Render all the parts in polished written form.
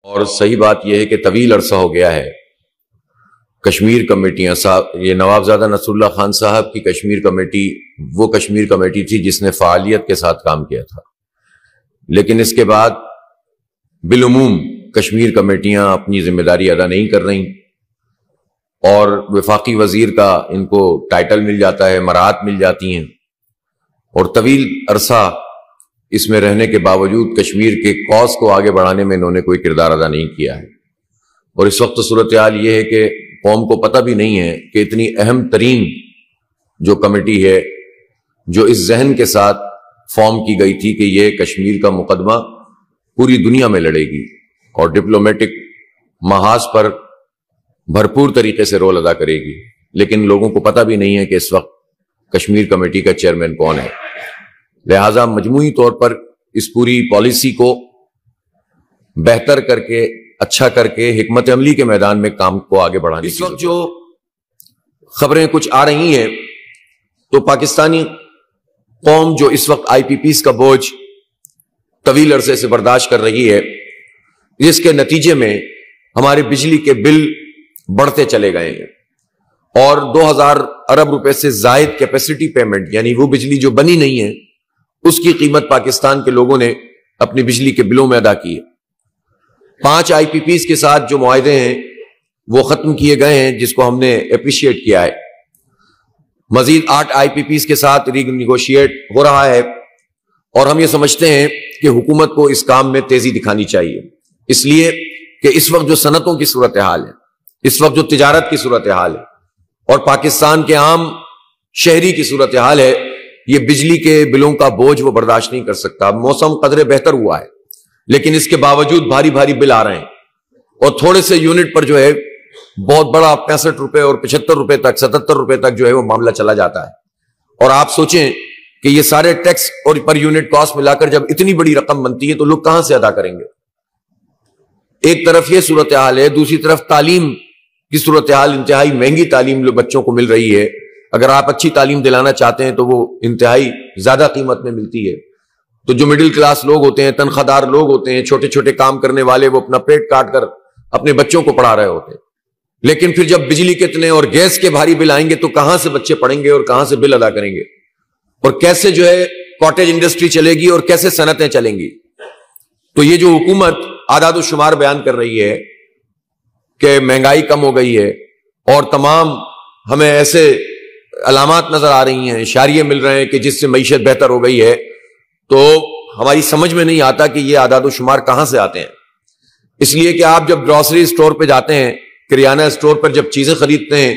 اور صحیح بات یہ ہے کہ طویل عرصہ ہو گیا ہے کشمیر کمیٹیاں یہ نوابزادہ نصر اللہ خان صاحب کی کشمیر کمیٹی وہ کشمیر کمیٹی تھی جس نے فعالیت کے ساتھ کام کیا تھا، لیکن اس کے بعد بالعموم کشمیر کمیٹیاں اپنی ذمہ داری ادا نہیں کر رہی اور وفاقی وزیر کا ان کو ٹائٹل مل جاتا ہے، مراعات مل جاتی ہیں، اور طویل عرصہ اس میں رہنے کے باوجود کشمیر کے کاز کو آگے بڑھانے میں انہوں نے کوئی کردار ادا نہیں کیا ہے۔ اور اس وقت صورتحال یہ ہے کہ قوم کو پتہ بھی نہیں ہے کہ اتنی اہم ترین جو کمیٹی ہے جو اس ذہن کے ساتھ فارم کی گئی تھی کہ یہ کشمیر کا مقدمہ پوری دنیا میں لڑے گی اور ڈپلومیٹک محاذ پر بھرپور طریقے سے رول ادا کرے گی، لیکن لوگوں کو پتہ بھی نہیں ہے کہ اس وقت کشمیر کمیٹی کا چیئرمین کون ہے۔ لہٰذا مجموعی طور پر اس پوری پالیسی کو بہتر کر کے اچھا کر کے حکمت عملی کے میدان میں کام کو آگے بڑھانے اس وقت جو خبریں کچھ آ رہی ہیں تو پاکستانی قوم جو اس وقت آئی پی پیز کا بوجھ طویل عرصے سے برداشت کر رہی ہے، جس کے نتیجے میں ہمارے بجلی کے بل بڑھتے چلے گئے ہیں اور 2000 ارب روپے سے زائد کیپیسٹی پیمنٹ یعنی وہ بجلی جو بنی نہیں ہے اس کی قیمت پاکستان کے لوگوں نے اپنی بجلی کے بلوں میں ادا کی ہے۔ 5 آئی پی پیز کے ساتھ جو معاہدے ہیں وہ ختم کیے گئے ہیں، جس کو ہم نے اپریشیٹ کیا ہے۔ مزید 8 آئی پی پیز کے ساتھ ری نیگوشیٹ ہو رہا ہے اور ہم یہ سمجھتے ہیں کہ حکومت کو اس کام میں تیزی دکھانی چاہیے، اس لیے کہ اس وقت جو صنعتوں کی صورتحال ہے، اس وقت جو تجارت کی صورتحال ہے اور پاکستان کے عام شہری کی صورتحال ہے، یہ بجلی کے بلوں کا بوجھ وہ برداشت نہیں کر سکتا۔ موسم قدرے بہتر ہوا ہے لیکن اس کے باوجود بھاری بھاری بل آ رہے ہیں اور تھوڑے سے یونٹ پر جو ہے بہت بڑا 65 روپے اور 75 روپے تک 77 روپے تک جو ہے وہ معاملہ چلا جاتا ہے۔ اور آپ سوچیں کہ یہ سارے ٹیکس اور پر یونٹ کاسٹ ملا کر جب اتنی بڑی رقم بنتی ہے تو لوگ کہاں سے ادا کریں گے؟ ایک طرف یہ صورتحال ہے، دوسری طرف تعلیم کی صورتحال، انتہائی مہنگی تعلیم بچوں کو مل رہی ہے۔ اگر آپ اچھی تعلیم دلانا چاہتے ہیں تو وہ انتہائی زیادہ قیمت میں ملتی ہے، تو جو مڈل کلاس لوگ ہوتے ہیں، تنخواہ دار لوگ ہوتے ہیں، چھوٹے چھوٹے کام کرنے والے، وہ اپنا پیٹ کاٹ کر اپنے بچوں کو پڑھا رہے ہوتے ہیں، لیکن پھر جب بجلی کے اتنے اور گیس کے بھاری بل آئیں گے تو کہاں سے بچے پڑھیں گے اور کہاں سے بل ادا کریں گے اور کیسے جو ہے کاٹیج انڈسٹری چلے گی اور کیسے صنعتیں چلیں گی؟ تو یہ جو حکومت اعداد و شمار بیان کر رہی ہے کہ مہنگائی کم ہو گئی ہے اور تمام ہمیں ایسے علامات نظر آ رہی ہیں، اشاریے مل رہے ہیں کہ جس سے معیشت بہتر ہو گئی ہے، تو ہماری سمجھ میں نہیں آتا کہ یہ اعداد و شمار کہاں سے آتے ہیں۔ اس لیے کہ آپ جب گروسری اسٹور پہ جاتے ہیں، کریانہ اسٹور پر جب چیزیں خریدتے ہیں،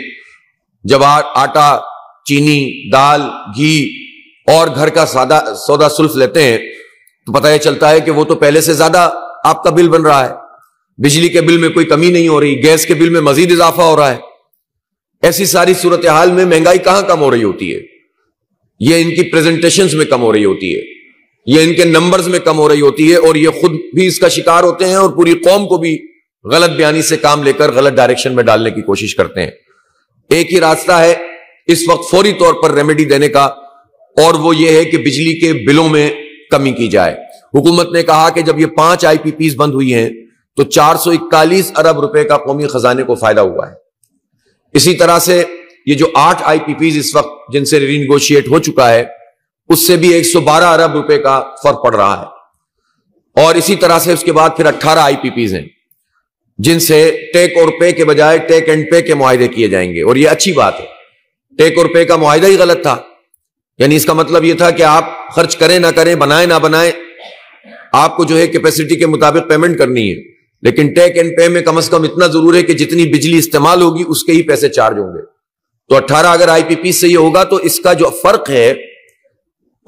جب آٹا، چینی، دال، گھی اور گھر کا سودا سلف لیتے ہیں تو پتہ یہ چلتا ہے کہ وہ تو پہلے سے زیادہ آپ کا بل بن رہا ہے۔ بجلی کے بل میں کوئی کمی نہیں ہو رہی، گیس کے بل میں مزید اضافہ ہو رہا ہے۔ ایسی ساری صورتحال میں مہنگائی کہاں کم ہو رہی ہوتی ہے؟ یہ ان کی پریزنٹیشنز میں کم ہو رہی ہوتی ہے، یہ ان کے نمبرز میں کم ہو رہی ہوتی ہے، اور یہ خود بھی اس کا شکار ہوتے ہیں اور پوری قوم کو بھی غلط بیانی سے کام لے کر غلط ڈائریکشن میں ڈالنے کی کوشش کرتے ہیں۔ ایک ہی راستہ ہے اس وقت فوری طور پر ریمیڈی دینے کا، اور وہ یہ ہے کہ بجلی کے بلوں میں کمی کی جائے۔ حکومت نے کہا کہ جب یہ 5 آئی پی پیز بند ہوئی ہیں تو 441 ارب روپے کا قومی خزانے کو فائدہ ہوا ہے۔ اسی طرح سے یہ جو 8 آئی پی پیز اس وقت جن سے ری نیگوشیٹ ہو چکا ہے، اس سے بھی 112 ارب روپے کا فرق پڑ رہا ہے، اور اسی طرح سے اس کے بعد پھر 18 آئی پی پیز ہیں جن سے ٹیک اور پے کے بجائے ٹیک اینڈ پے کے معاہدے کیے جائیں گے، اور یہ اچھی بات ہے۔ ٹیک اور پے کا معاہدہ ہی غلط تھا، یعنی اس کا مطلب یہ تھا کہ آپ خرچ کریں نہ کریں، بنائیں نہ بنائیں، آپ کو جو ہے کیپیسٹی کے مطابق پیمنٹ کرنی ہے، لیکن ٹیک اینڈ پے میں کم از کم اتنا ضرور ہے کہ جتنی بجلی استعمال ہوگی اس کے ہی پیسے چارج ہوں گے۔ تو 18 اگر آئی پی پی سے یہ ہوگا تو اس کا جو فرق ہے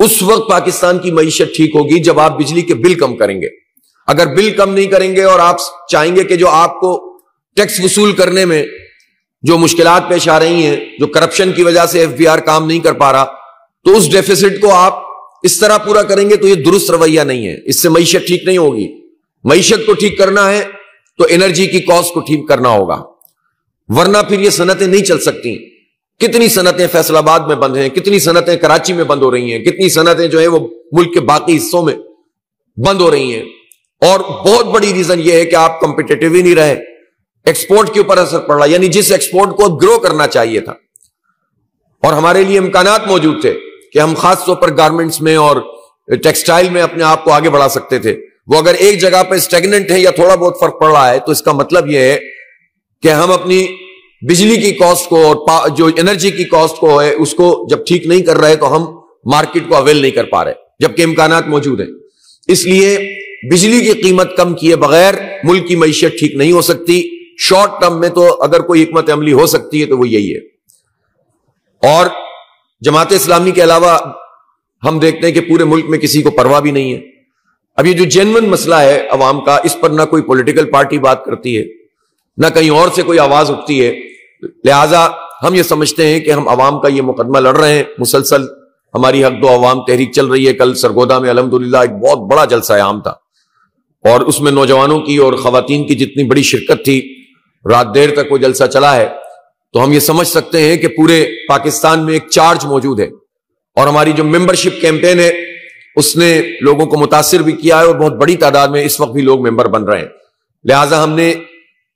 اس وقت پاکستان کی معیشت ٹھیک ہوگی جب آپ بجلی کے بل کم کریں گے۔ اگر بل کم نہیں کریں گے اور آپ چاہیں گے کہ جو آپ کو ٹیکس وصول کرنے میں جو مشکلات پیش آ رہی ہیں، جو کرپشن کی وجہ سے ایف بی آر کام نہیں کر پا رہا، تو اس ڈیفیسٹ کو آپ اس طرح پورا کریں گے تو یہ درست رویہ نہیں ہے، اس سے معیشت ٹھیک نہیں ہوگی۔ معیشت کو ٹھیک کرنا ہے تو انرجی کی کاسٹ کو ٹھیک کرنا ہوگا، ورنہ پھر یہ صنعتیں نہیں چل سکتی۔ کتنی صنعتیں فیصل آباد میں بند ہیں، کتنی صنعتیں کراچی میں بند ہو رہی ہیں، کتنی صنعتیں جو ہے وہ ملک کے باقی حصوں میں بند ہو رہی ہیں، اور بہت بڑی ریزن یہ ہے کہ آپ کمپیٹیٹو ہی نہیں رہے، ایکسپورٹ کے اوپر اثر پڑ رہا، یعنی جس ایکسپورٹ کو گرو کرنا چاہیے تھا اور ہمارے لیے امکانات موجود تھے کہ ہم خاص طور پر گارمنٹس میں اور ٹیکسٹائل میں اپنے آپ کو آگے بڑھا سکتے تھے، وہ اگر ایک جگہ پہ اسٹیگننٹ ہے یا تھوڑا بہت فرق پڑ رہا ہے تو اس کا مطلب یہ ہے کہ ہم اپنی بجلی کی کاسٹ کو اور جو انرجی کی کاسٹ کو ہے اس کو جب ٹھیک نہیں کر رہے تو ہم مارکیٹ کو اویل نہیں کر پا رہے جبکہ امکانات موجود ہیں. اس لیے بجلی کی قیمت کم کیے بغیر ملک کی معیشت ٹھیک نہیں ہو سکتی. شارٹ ٹرم میں تو اگر کوئی حکمت عملی ہو سکتی ہے تو وہ یہی ہے. اور جماعت اسلامی کے علاوہ ہم دیکھتے ہیں کہ پورے ملک میں کسی کو پرواہ بھی نہیں ہے. اب یہ جو جینون مسئلہ ہے عوام کا، اس پر نہ کوئی پولیٹیکل پارٹی بات کرتی ہے نہ کہیں اور سے کوئی آواز اٹھتی ہے. لہٰذا ہم یہ سمجھتے ہیں کہ ہم عوام کا یہ مقدمہ لڑ رہے ہیں. مسلسل ہماری حق دو عوام تحریک چل رہی ہے. کل سرگودا میں الحمدللہ ایک بہت بڑا جلسہ عام تھا اور اس میں نوجوانوں کی اور خواتین کی جتنی بڑی شرکت تھی، رات دیر تک وہ جلسہ چلا ہے. تو ہم یہ سمجھ سکتے ہیں کہ پورے پاکستان میں ایک چارج موجود ہے اور ہماری جو ممبرشپ کیمپین ہے اس نے لوگوں کو متاثر بھی کیا ہے اور بہت بڑی تعداد میں اس وقت بھی لوگ ممبر بن رہے ہیں. لہٰذا ہم نے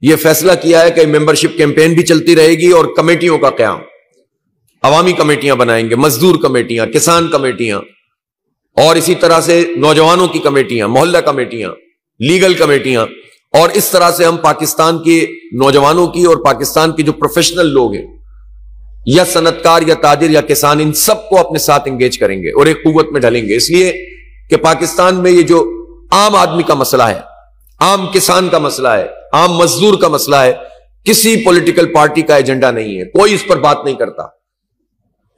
یہ فیصلہ کیا ہے کہ ممبرشپ کیمپین بھی چلتی رہے گی اور کمیٹیوں کا قیام، عوامی کمیٹیاں بنائیں گے، مزدور کمیٹیاں، کسان کمیٹیاں اور اسی طرح سے نوجوانوں کی کمیٹیاں، محلہ کمیٹیاں، لیگل کمیٹیاں. اور اس طرح سے ہم پاکستان کے نوجوانوں کی اور پاکستان کے جو پروفیشنل لوگ ہیں یا صنعت کار یا تاجر یا کسان، ان سب کو اپنے ساتھ انگیج کریں گے اور ایک قوت میں ڈھلیں گے. اس لیے کہ پاکستان میں یہ جو عام آدمی کا مسئلہ ہے، عام کسان کا مسئلہ ہے، عام مزدور کا مسئلہ ہے، کسی پولیٹیکل پارٹی کا ایجنڈا نہیں ہے. کوئی اس پر بات نہیں کرتا.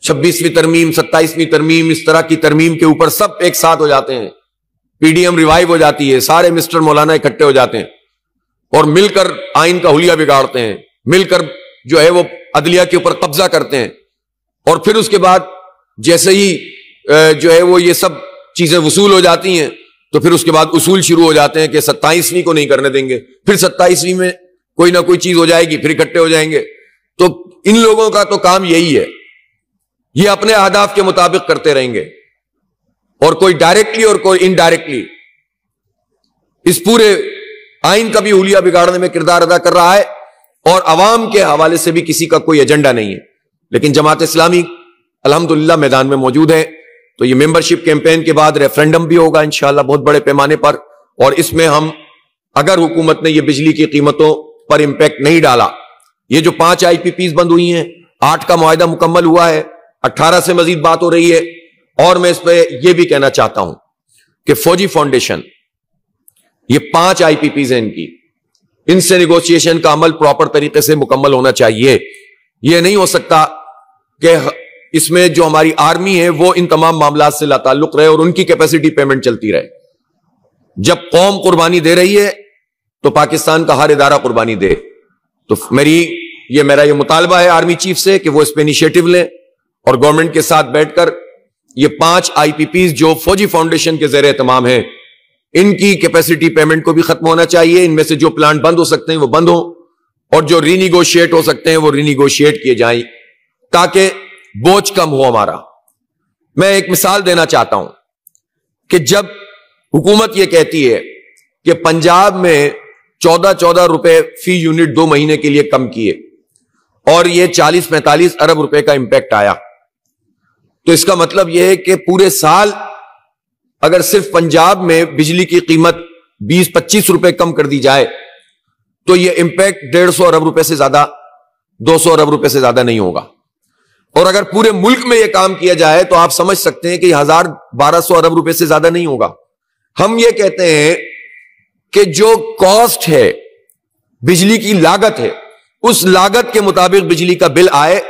26ویں ترمیم، 27ویں ترمیم، اس طرح کی ترمیم کے اوپر سب ایک ساتھ ہو جاتے ہیں. پی ڈی ایم ریوائیو ہو جاتی ہے، سارے مسٹر مولانا اکٹھے ہو جاتے ہیں اور مل کر آئین کا حلیہ بگاڑتے ہیں، مل کر جو ہے وہ عدلیہ کے اوپر قبضہ کرتے ہیں. اور پھر اس کے بعد جیسے ہی جو ہے وہ یہ سب چیزیں وصول ہو جاتی ہیں تو پھر اس کے بعد اصول شروع ہو جاتے ہیں کہ 27ویں کو نہیں کرنے دیں گے، پھر 27ویں میں کوئی نہ کوئی چیز ہو جائے گی، پھر اکٹھے ہو جائیں گے. تو ان لوگوں کا تو کام یہی ہے، یہ اپنے اہداف کے مطابق کرتے رہیں گے اور کوئی ڈائریکٹلی اور کوئی انڈائریکٹلی اس پورے آئین کا بھی حلیہ بگاڑنے میں کردار ادا کر رہا ہے اور عوام کے حوالے سے بھی کسی کا کوئی ایجنڈا نہیں ہے. لیکن جماعت اسلامی الحمدللہ میدان میں موجود ہے. تو یہ ممبرشپ کیمپین کے بعد ریفرنڈم بھی ہوگا انشاءاللہ بہت بڑے پیمانے پر، اور اس میں ہم اگر حکومت نے یہ بجلی کی قیمتوں پر امپیکٹ نہیں ڈالا، یہ جو 5 آئی پی پیز بند ہوئی ہیں، 8 کا معاہدہ مکمل ہوا ہے، 18 سے مزید بات ہو رہی ہے. اور میں اس پہ یہ بھی کہنا چاہتا ہوں کہ فوجی فاؤنڈیشن، یہ 5 آئی پی پیز ہیں ان سے نیگوشیشن کا عمل پراپر طریقے سے مکمل ہونا چاہیے. یہ نہیں ہو سکتا کہ اس میں جو ہماری آرمی ہے وہ ان تمام معاملات سے لا تعلق رہے اور ان کی کیپیسٹی پیمنٹ چلتی رہے. جب قوم قربانی دے رہی ہے تو پاکستان کا ہر ادارہ قربانی دے. تو میرا یہ مطالبہ ہے آرمی چیف سے کہ وہ اس پہ انیشیٹو لیں اور گورنمنٹ کے ساتھ بیٹھ کر یہ 5 آئی پی پیز جو فوجی فاؤنڈیشن کے زیر اہتمام ہیں، ان کی کیپیسٹی پیمنٹ کو بھی ختم ہونا چاہیے. ان میں سے جو پلانٹ بند ہو سکتے ہیں وہ بند ہوں اور جو ری نیگوشیٹ ہو سکتے ہیں وہ ری نیگوشیٹ کیے جائیں تاکہ بوجھ کم ہو ہمارا. میں ایک مثال دینا چاہتا ہوں کہ جب حکومت یہ کہتی ہے کہ پنجاب میں 14 روپے فی یونٹ 2 مہینے کے لیے کم کیے اور یہ 40-45 ارب روپے کا امپیکٹ آیا، تو اس کا مطلب یہ ہے کہ پورے سال اگر صرف پنجاب میں بجلی کی قیمت 20-25 روپے کم کر دی جائے تو یہ امپیکٹ 150 ارب روپے سے زیادہ، 200 ارب روپے سے زیادہ نہیں ہوگا. اور اگر پورے ملک میں یہ کام کیا جائے تو آپ سمجھ سکتے ہیں کہ 1200 ارب روپے سے زیادہ نہیں ہوگا. ہم یہ کہتے ہیں کہ جو کاسٹ ہے، بجلی کی لاگت ہے، اس لاگت کے مطابق بجلی کا بل آئے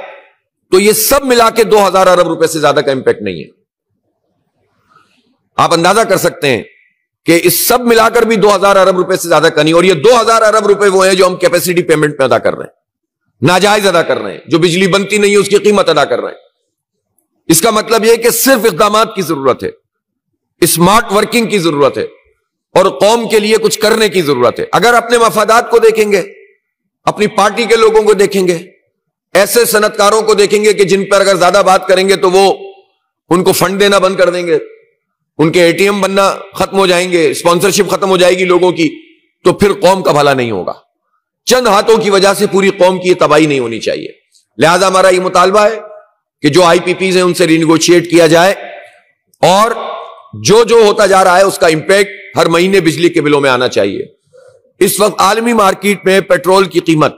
تو یہ سب ملا کے 2000 ارب روپے سے زیادہ کا امپیکٹ نہیں ہے. آپ اندازہ کر سکتے ہیں کہ اس سب ملا کر بھی 2000 ارب روپے سے زیادہ کا نہیں. اور یہ 2000 ارب روپے وہ ہیں جو ہم کیپیسٹی پیمنٹ میں ادا کر رہے ہیں، ناجائز ادا کر رہے ہیں، جو بجلی بنتی نہیں ہے اس کی قیمت ادا کر رہے ہیں. اس کا مطلب یہ کہ صرف اقدامات کی ضرورت ہے، اسمارٹ ورکنگ کی ضرورت ہے اور قوم کے لیے کچھ کرنے کی ضرورت ہے. اگر اپنے مفادات کو دیکھیں گے، اپنی پارٹی کے لوگوں کو دیکھیں گے، ایسے صنعت کاروں کو دیکھیں گے کہ جن پر اگر زیادہ بات کریں گے تو وہ ان کو فنڈ دینا بند کر دیں گے، ان کے ATM بننا ختم ہو جائیں گے, اسپانسرشپ ختم ہو جائے گی لوگوں کی, تو پھر قوم کا بھلا نہیں ہوگا. چند ہاتھوں کی وجہ سے پوری قوم کی یہ تباہی نہیں ہونی چاہیے. لہذا ہمارا یہ مطالبہ ہے کہ جو IPPs ہیں ان سے رینیگوشیٹ کیا جائے, اور جو ہوتا جا رہا ہے اس کا امپیکٹ ہر مہینے بجلی کے بلوں میں آنا چاہیے. اس وقت عالمی مارکیٹ میں پیٹرول کی قیمت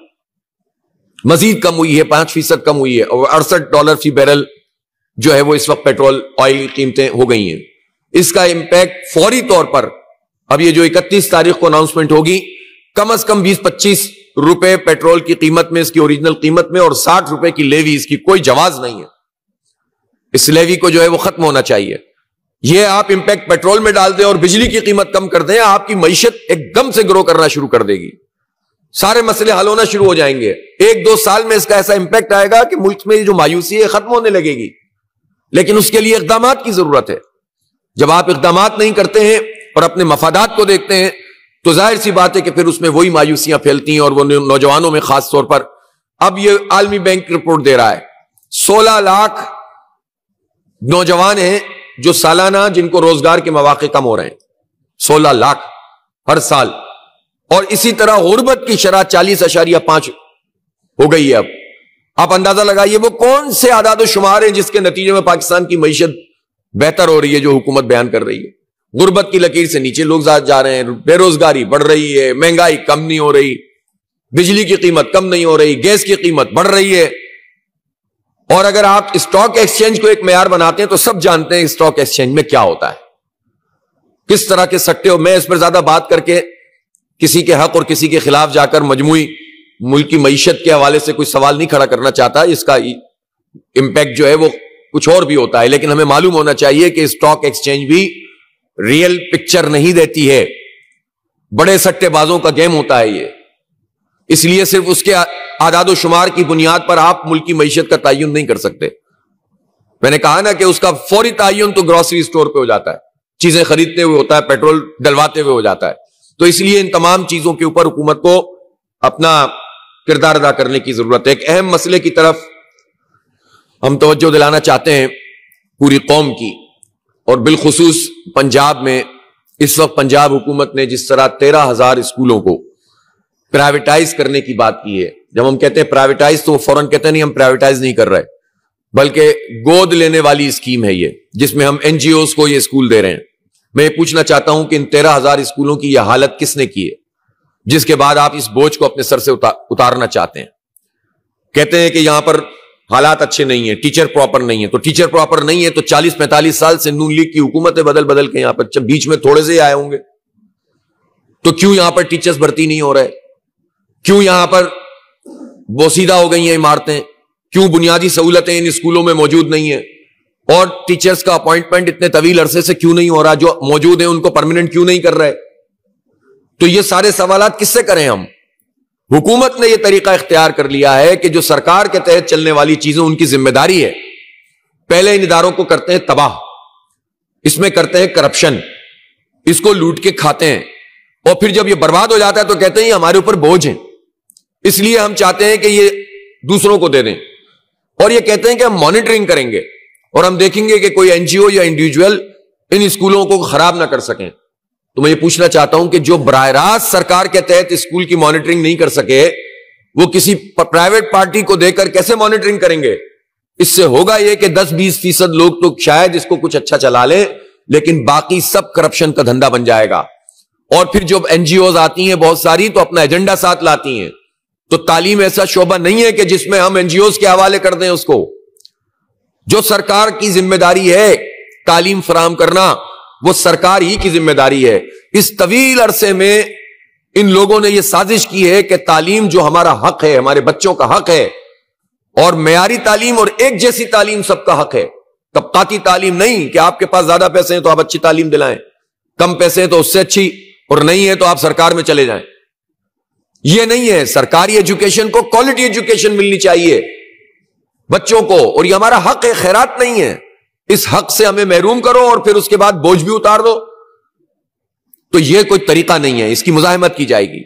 مزید کم ہوئی ہے, 5% کم ہوئی ہے, اور $68 فی بیرل جو ہے وہ اس وقت پیٹرول آئل کی قیمتیں ہو گئی ہیں. اس کا امپیکٹ فوری طور پر اب یہ جو 31 تاریخ کو اناؤنسمنٹ ہوگی, کم از کم 20-25 روپے پیٹرول کی قیمت میں, اس کی اوریجنل قیمت میں, اور 60 روپے کی لیوی, اس کی کوئی جواز نہیں ہے. اس لیوی کو جو ہے وہ ختم ہونا چاہیے. یہ آپ امپیکٹ پیٹرول میں ڈال دیں اور بجلی کی قیمت کم کر دیں, آپ کی معیشت ایک دم سے گرو کرنا شروع کر دے گی, سارے مسئلے حل ہونا شروع ہو جائیں گے. 1-2 سال میں اس کا ایسا امپیکٹ آئے گا کہ ملک میں جو مایوسی ہے ختم ہونے لگے گی. لیکن اس کے لیے اقدامات کی ضرورت ہے. جب آپ اقدامات نہیں کرتے ہیں اور اپنے مفادات کو دیکھتے ہیں تو ظاہر سی بات ہے کہ پھر اس میں وہی مایوسیاں پھیلتی ہیں, اور وہ نوجوانوں میں خاص طور پر. اب یہ عالمی بینک رپورٹ دے رہا ہے 16 لاکھ نوجوان ہیں جو سالانہ جن کو روزگار کے مواقع کم ہو رہے ہیں, 16 لاکھ ہر سال. اور اسی طرح غربت کی شرح 40.5 ہو گئی ہے. اب آپ اندازہ لگائیے وہ کون سے اعداد و شمار ہیں جس کے نتیجے میں پاکستان کی معیشت بہتر ہو رہی ہے, جو حکومت بیان کر رہی ہے. غربت کی لکیر سے نیچے لوگ جا رہے ہیں, بے روزگاری بڑھ رہی ہے, مہنگائی کم نہیں ہو رہی, بجلی کی قیمت کم نہیں ہو رہی, گیس کی قیمت بڑھ رہی ہے. اور اگر آپ اسٹاک ایکسچینج کو ایک معیار بناتے ہیں تو سب جانتے ہیں اسٹاک ایکسچینج میں کیا ہوتا ہے, کس طرح کے سٹے ہو. میں اس پر زیادہ بات کر کے کسی کے حق اور کسی کے خلاف جا کر مجموعی ملک کی معیشت کے حوالے سے کوئی سوال نہیں کھڑا کرنا چاہتا. اس کا امپیکٹ جو ہے وہ کچھ اور بھی ہوتا ہے, لیکن ہمیں معلوم ہونا چاہیے کہ اسٹاک ایکسچینج بھی ریئل پکچر نہیں دیتی ہے, بڑے سٹے بازوں کا گیم ہوتا ہے یہ. اس لیے صرف اس کے اعداد و شمار کی بنیاد پر آپ ملک کی معیشت کا تعین نہیں کر سکتے. میں نے کہا نا کہ اس کا فوری تعین تو گروسری سٹور پہ ہو جاتا ہے, چیزیں خریدتے ہوئے ہوتا ہے, پیٹرول ڈلواتے ہوئے ہو جاتا ہے. تو اس لیے ان تمام چیزوں کے اوپر حکومت کو اپنا کردار ادا کرنے کی ضرورت ہے. ایک اہم مسئلے کی طرف ہم توجہ دلانا چاہتے ہیں پوری قوم کی, اور بالخصوص پنجاب میں. اس وقت پنجاب حکومت نے جس طرح 13,000 اسکولوں کو پرائیویٹائز کرنے کی بات کی ہے. جب ہم کہتے ہیں پرائیویٹائز تو وہ فوراً کہتے ہیں نہیں ہم پرائیویٹائز نہیں کر رہے, بلکہ گود لینے والی اسکیم ہے یہ, جس میں ہم NGOs کو یہ اسکول دے رہے ہیں. میں یہ پوچھنا چاہتا ہوں کہ ان 13,000 اسکولوں کی یہ حالت کس نے کی ہے, جس کے بعد آپ اس بوجھ کو اپنے سر سے اتارنا چاہتے ہیں. کہتے ہیں کہ یہاں پر حالات اچھے نہیں ہیں, ٹیچر پراپر نہیں ہے. تو ٹیچر پراپر نہیں ہے تو 40-45 سال سے نون لیگ کی حکومتیں بدل کے یہاں پر بیچ میں تھوڑے سے آئے ہوں گے, تو کیوں یہاں پر ٹیچرز بھرتی نہیں ہو رہے, کیوں یہاں پر بوسیدہ ہو گئی ہیں عمارتیں, کیوں بنیادی سہولتیں ان اسکولوں میں موجود نہیں ہیں, اور ٹیچرز کا اپوائنٹمنٹ اتنے طویل عرصے سے کیوں نہیں ہو رہا, جو موجود ہیں ان کو پرماننٹ کیوں نہیں کر رہے. تو یہ سارے سوالات کس سے کریں ہم. حکومت نے یہ طریقہ اختیار کر لیا ہے کہ جو سرکار کے تحت چلنے والی چیزیں ان کی ذمہ داری ہے, پہلے ان اداروں کو کرتے ہیں تباہ, اس میں کرتے ہیں کرپشن, اس کو لوٹ کے کھاتے ہیں, اور پھر جب یہ برباد ہو جاتا ہے تو کہتے ہیں یہ ہمارے اوپر بوجھ ہیں, اس لیے ہم چاہتے ہیں کہ یہ دوسروں کو دے دیں, اور یہ کہتے ہیں کہ ہم مانیٹرنگ کریں گے اور ہم دیکھیں گے کہ کوئی NGO یا انڈیویجول ان اسکولوں کو خراب نہ کر سکیں. تو میں یہ پوچھنا چاہتا ہوں کہ جو براہ راست سرکار کے تحت اسکول کی مانیٹرنگ نہیں کر سکے, وہ کسی پرائیویٹ پارٹی کو دے کر کیسے مانیٹرنگ کریں گے. اس سے ہوگا یہ کہ 10-20% لوگ تو شاید اس کو کچھ اچھا چلا لیں, لیکن باقی سب کرپشن کا دھندا بن جائے گا. اور پھر جب NGOs آتی ہیں بہت ساری تو اپنا ایجنڈا ساتھ لاتی ہیں. تو تعلیم ایسا شعبہ نہیں ہے کہ جس میں ہم NGOs کے حوالے کر دیں اس کو. جو سرکار کی ذمہ داری ہے تعلیم فراہم کرنا, وہ سرکار ہی کی ذمہ داری ہے. اس طویل عرصے میں ان لوگوں نے یہ سازش کی ہے کہ تعلیم جو ہمارا حق ہے, ہمارے بچوں کا حق ہے, اور معیاری تعلیم اور ایک جیسی تعلیم سب کا حق ہے. طبقاتی تعلیم نہیں کہ آپ کے پاس زیادہ پیسے ہیں تو آپ اچھی تعلیم دلائیں, کم پیسے ہیں تو اس سے اچھی, اور نہیں ہے تو آپ سرکار میں چلے جائیں. یہ نہیں ہے. سرکاری ایجوکیشن کو کوالٹی ایجوکیشن ملنی چاہیے بچوں کو, اور یہ ہمارا حق ہے, خیرات نہیں ہے. اس حق سے ہمیں محروم کرو اور پھر اس کے بعد بوجھ بھی اتار دو, تو یہ کوئی طریقہ نہیں ہے. اس کی مزاحمت کی جائے گی.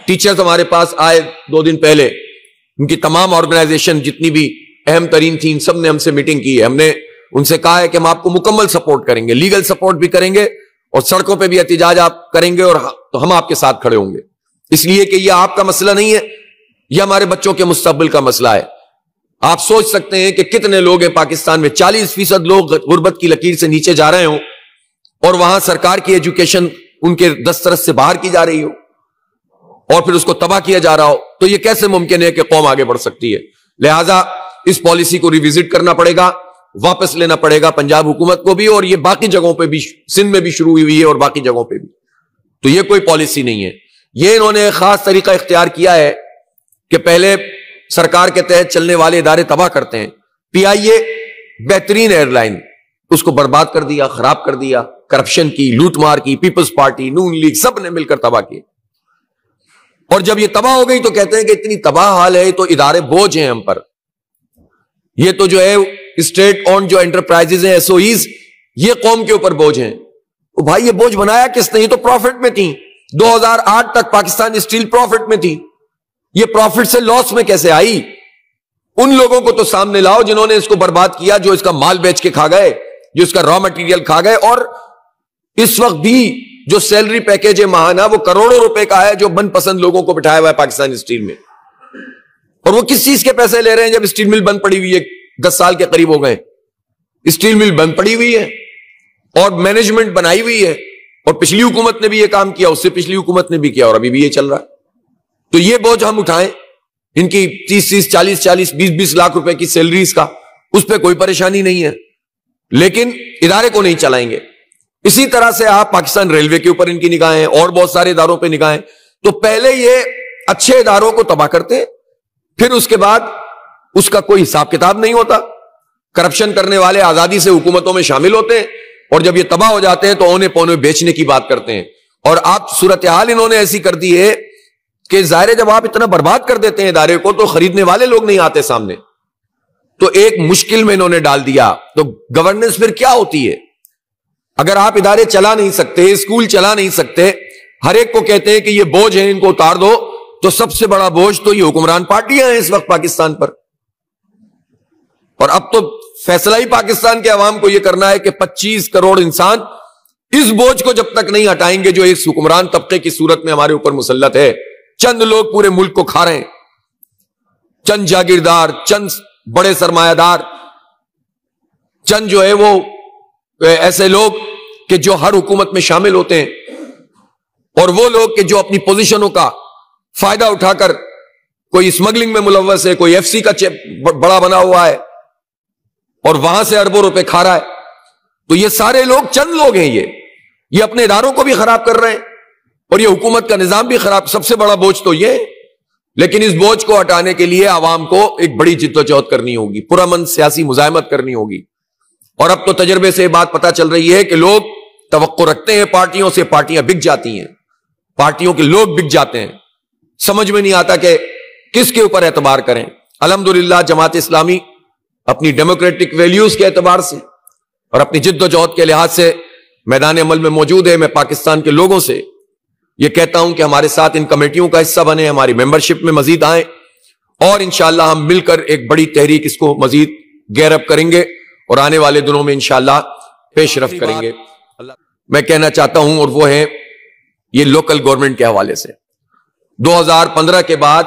ٹیچرز ہمارے پاس آئے 2 دن پہلے, ان کی تمام آرگنائزیشن جتنی بھی اہم ترین تھیں سب نے ہم سے میٹنگ کی ہے. ہم نے ان سے کہا ہے کہ ہم آپ کو مکمل سپورٹ کریں گے, لیگل سپورٹ بھی کریں گے, اور سڑکوں پہ بھی احتجاج آپ کریں گے, اور تو ہم آپ کے ساتھ کھڑے ہوں گے, اس لیے کہ یہ آپ کا مسئلہ نہیں ہے, یہ ہمارے بچوں کے مستقبل کا مسئلہ ہے. آپ سوچ سکتے ہیں کہ کتنے لوگ ہیں پاکستان میں, 40% لوگ غربت کی لکیر سے نیچے جا رہے ہوں, اور وہاں سرکار کی ایجوکیشن ان کے دسترس سے باہر کی جا رہی ہو, اور پھر اس کو تباہ کیا جا رہا ہو. تو یہ کیسے ممکن ہے کہ قوم آگے بڑھ سکتی ہے؟ لہذا اس پالیسی کو ریوزٹ کرنا پڑے گا, واپس لینا پڑے گا پنجاب حکومت کو بھی, اور یہ باقی جگہوں پہ بھی, سندھ میں بھی شروع ہوئی ہے اور باقی جگہوں پہ بھی. تو یہ کوئی پالیسی نہیں ہے. یہ انہوں نے ایک خاص طریقہ اختیار کیا ہے کہ پہلے سرکار کے تحت چلنے والے ادارے تباہ کرتے ہیں. پی آئی اے بہترین ایئر لائن, اس کو برباد کر دیا, خراب کر دیا, کرپشن کی, لوٹ مار کی, پیپلز پارٹی, نون لیگ, سب نے مل کر تباہ کی. اور جب یہ تباہ ہو گئی تو کہتے ہیں کہ اتنی تباہ حال ہے تو ادارے بوجھ ہیں ہم پر. یہ تو جو ہے اسٹیٹ اون جو انٹرپرائزز ہیں, ایس او ایز, یہ قوم کے اوپر بوجھ ہیں. بھائی یہ بوجھ بنایا کس نے؟ یہ تو پروفٹ میں تھی. 2008 تک پاکستان اسٹیل پروفٹ میں تھی. یہ پروفٹ سے لاس میں کیسے آئی؟ ان لوگوں کو تو سامنے لاؤ جنہوں نے اس کو برباد کیا, جو اس کا مال بیچ کے کھا گئے, جو اس کا را مٹیریل کھا گئے. اور اس وقت بھی جو سیلری پیکیج ہے ماہانہ, وہ کروڑوں روپے کا ہے, جو من پسند لوگوں کو بٹھایا ہوا ہے پاکستان اسٹیل میں. اور وہ کس چیز کے پیسے لے رہے ہیں جب اسٹیل مل بند پڑی ہوئی ہے, 10 سال کے قریب ہو گئے. اسٹیل مل بند پڑی ہوئی ہے اور مینجمنٹ بنائی ہوئی ہے, اور پچھلی حکومت نے بھی یہ کام کیا, اس سے پچھلی حکومت نے بھی کیا, اور ابھی بھی یہ چل رہا ہے. تو یہ بوجھ ہم اٹھائیں, ان کی 30-30, 40-40, 20-20 لاکھ روپے کی سیلریز کا, اس پہ کوئی پریشانی نہیں ہے, لیکن ادارے کو نہیں چلائیں گے. اسی طرح سے آپ پاکستان ریلوے کے اوپر ان کی نگاہیں, اور بہت سارے اداروں پہ نگاہیں. تو پہلے یہ اچھے اداروں کو تباہ کرتے, پھر اس کے بعد اس کا کوئی حساب کتاب نہیں ہوتا. کرپشن کرنے والے آزادی سے حکومتوں میں شامل ہوتے ہیں, اور جب یہ تباہ ہو جاتے ہیں تو اونے پونے بیچنے کی بات کرتے ہیں. اور آپ صورتحال انہوں نے ایسی کر دی ہے کہ ظاہر ہے جب آپ اتنا برباد کر دیتے ہیں ادارے کو, تو خریدنے والے لوگ نہیں آتے سامنے. تو ایک مشکل میں انہوں نے ڈال دیا. تو گورننس پھر کیا ہوتی ہے؟ اگر آپ ادارے چلا نہیں سکتے, اسکول چلا نہیں سکتے, ہر ایک کو کہتے ہیں کہ یہ بوجھ ہے, ان کو اتار دو, تو سب سے بڑا بوجھ تو یہ حکمران پارٹیاں ہیں اس وقت پاکستان پر. اور اب تو فیصلہ ہی پاکستان کے عوام کو یہ کرنا ہے کہ 25 کروڑ انسان اس بوجھ کو جب تک نہیں ہٹائیں گے جو ایک حکمران طبقے کی صورت میں ہمارے اوپر مسلط ہے. چند لوگ پورے ملک کو کھا رہے ہیں, چند جاگیردار, چند بڑے سرمایہ دار, چند جو ہے وہ ایسے لوگ کہ جو ہر حکومت میں شامل ہوتے ہیں, اور وہ لوگ کہ جو اپنی پوزیشنوں کا فائدہ اٹھا کر کوئی اسمگلنگ میں ملوث ہے, کوئی ایف سی کا بڑا بنا ہوا ہے, اور وہاں سے اربوں روپے کھا رہا ہے. تو یہ سارے لوگ چند لوگ ہیں, یہ اپنے اداروں کو بھی خراب کر رہے ہیں, اور یہ حکومت کا نظام بھی خراب. سب سے بڑا بوجھ تو یہ ہے. لیکن اس بوجھ کو ہٹانے کے لیے عوام کو ایک بڑی جدوجہد کرنی ہوگی, پرامن سیاسی مزاحمت کرنی ہوگی. اور اب تو تجربے سے یہ بات پتہ چل رہی ہے کہ لوگ توقع رکھتے ہیں پارٹیوں سے, پارٹیاں بک جاتی ہیں, پارٹیوں کے لوگ بک جاتے ہیں. سمجھ میں نہیں آتا کہ کس کے اوپر اعتبار کریں. الحمدللہ جماعت اسلامی اپنی ڈیموکریٹک ویلیوز کے اعتبار سے اور اپنی جد و جہد کے لحاظ سے میدان عمل میں موجود ہے. میں پاکستان کے لوگوں سے یہ کہتا ہوں کہ ہمارے ساتھ ان کمیٹیوں کا حصہ بنے, ہماری ممبرشپ میں مزید آئیں, اور انشاءاللہ ہم مل کر ایک بڑی تحریک اس کو مزید گیئر اپ کریں گے, اور آنے والے دنوں میں انشاءاللہ پیش رفت کریں گے. میں کہنا چاہتا ہوں, اور وہ ہے یہ لوکل گورنمنٹ کے حوالے سے. 2015 کے بعد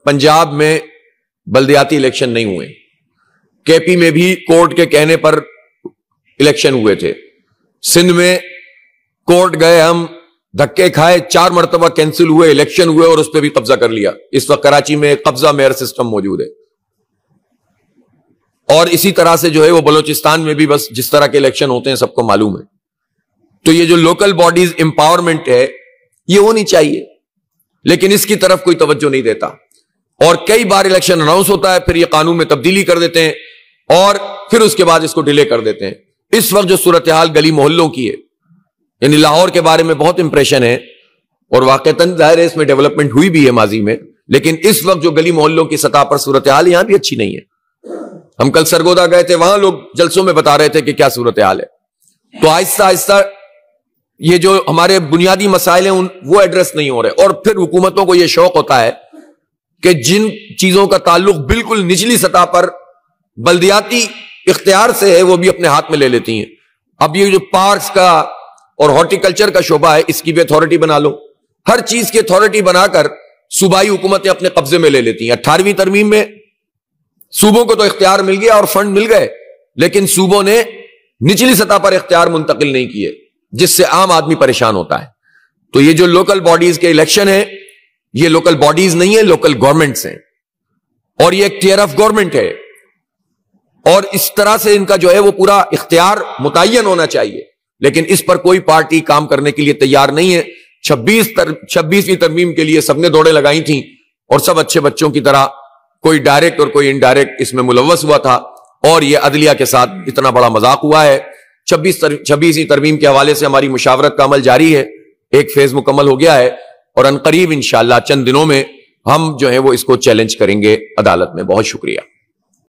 پنجاب میں بلدیاتی الیکشن نہیں ہوئے, کے پی میں بھی کورٹ کے کہنے پر الیکشن ہوئے تھے, سندھ میں کورٹ گئے, ہم دھکے کھائے, 4 مرتبہ کینسل ہوئے, الیکشن ہوئے, اور اس پہ بھی قبضہ کر لیا. اس وقت کراچی میں قبضہ میئر سسٹم موجود ہے. اور اسی طرح سے جو ہے وہ بلوچستان میں بھی بس جس طرح کے الیکشن ہوتے ہیں سب کو معلوم ہے. تو یہ جو لوکل باڈیز امپاورمنٹ ہے یہ ہونی چاہیے, لیکن اس کی طرف کوئی توجہ نہیں دیتا. اور کئی بار الیکشن اناؤنس ہوتا ہے, پھر یہ قانون میں تبدیلی کر دیتے ہیں, اور پھر اس کے بعد اس کو ڈیلے کر دیتے ہیں. اس وقت جو صورتحال گلی محلوں کی ہے, یعنی لاہور کے بارے میں بہت امپریشن ہے, اور واقعتاً ظاہر ہے اس میں ڈیولپمنٹ ہوئی بھی ہے ماضی میں, لیکن اس وقت جو گلی محلوں کی سطح پر صورتحال یہاں بھی اچھی نہیں ہے. ہم کل سرگودا گئے تھے, وہاں لوگ جلسوں میں بتا رہے تھے کہ کیا صورتحال ہے. تو آہستہ آہستہ یہ جو ہمارے بنیادی مسائل ہیں وہ ایڈریس نہیں ہو رہے. اور پھر حکومتوں کو یہ شوق ہوتا ہے کہ جن چیزوں کا تعلق بالکل نچلی سطح پر بلدیاتی اختیار سے ہے وہ بھی اپنے ہاتھ میں لے لیتی ہیں. اب یہ جو پارکس کا اور ہارٹیکلچر کا شعبہ ہے اس کی بھی اتھارٹی بنا لو. ہر چیز کی اتھارٹی بنا کر صوبائی حکومتیں اپنے قبضے میں لے لیتی ہیں. 18ویں ترمیم میں صوبوں کو تو اختیار مل گیا اور فنڈ مل گئے, لیکن صوبوں نے نچلی سطح پر اختیار منتقل نہیں کیے, جس سے عام آدمی پریشان ہوتا ہے. تو یہ جو لوکل باڈیز کے الیکشن ہیں, یہ لوکل باڈیز نہیں ہیں, لوکل گورنمنٹس ہیں, اور یہ ایک ٹیئر آف گورنمنٹ ہے, اور اس طرح سے ان کا جو ہے وہ پورا اختیار متعین ہونا چاہیے. لیکن اس پر کوئی پارٹی کام کرنے کے لیے تیار نہیں ہے. 26ویں ترمیم کے لیے سب نے دوڑیں لگائی تھیں, اور سب اچھے بچوں کی طرح کوئی ڈائریکٹ اور کوئی انڈائریکٹ اس میں ملوث ہوا تھا, اور یہ عدلیہ کے ساتھ اتنا بڑا مذاق ہوا ہے. 26ویں ترمیم کے حوالے سے ہماری مشاورت کا عمل جاری ہے, ایک فیز مکمل ہو گیا ہے, اور عنقریب انشاءاللہ چند دنوں میں ہم جو ہے وہ اس کو چیلنج کریں گے عدالت میں. بہت شکریہ.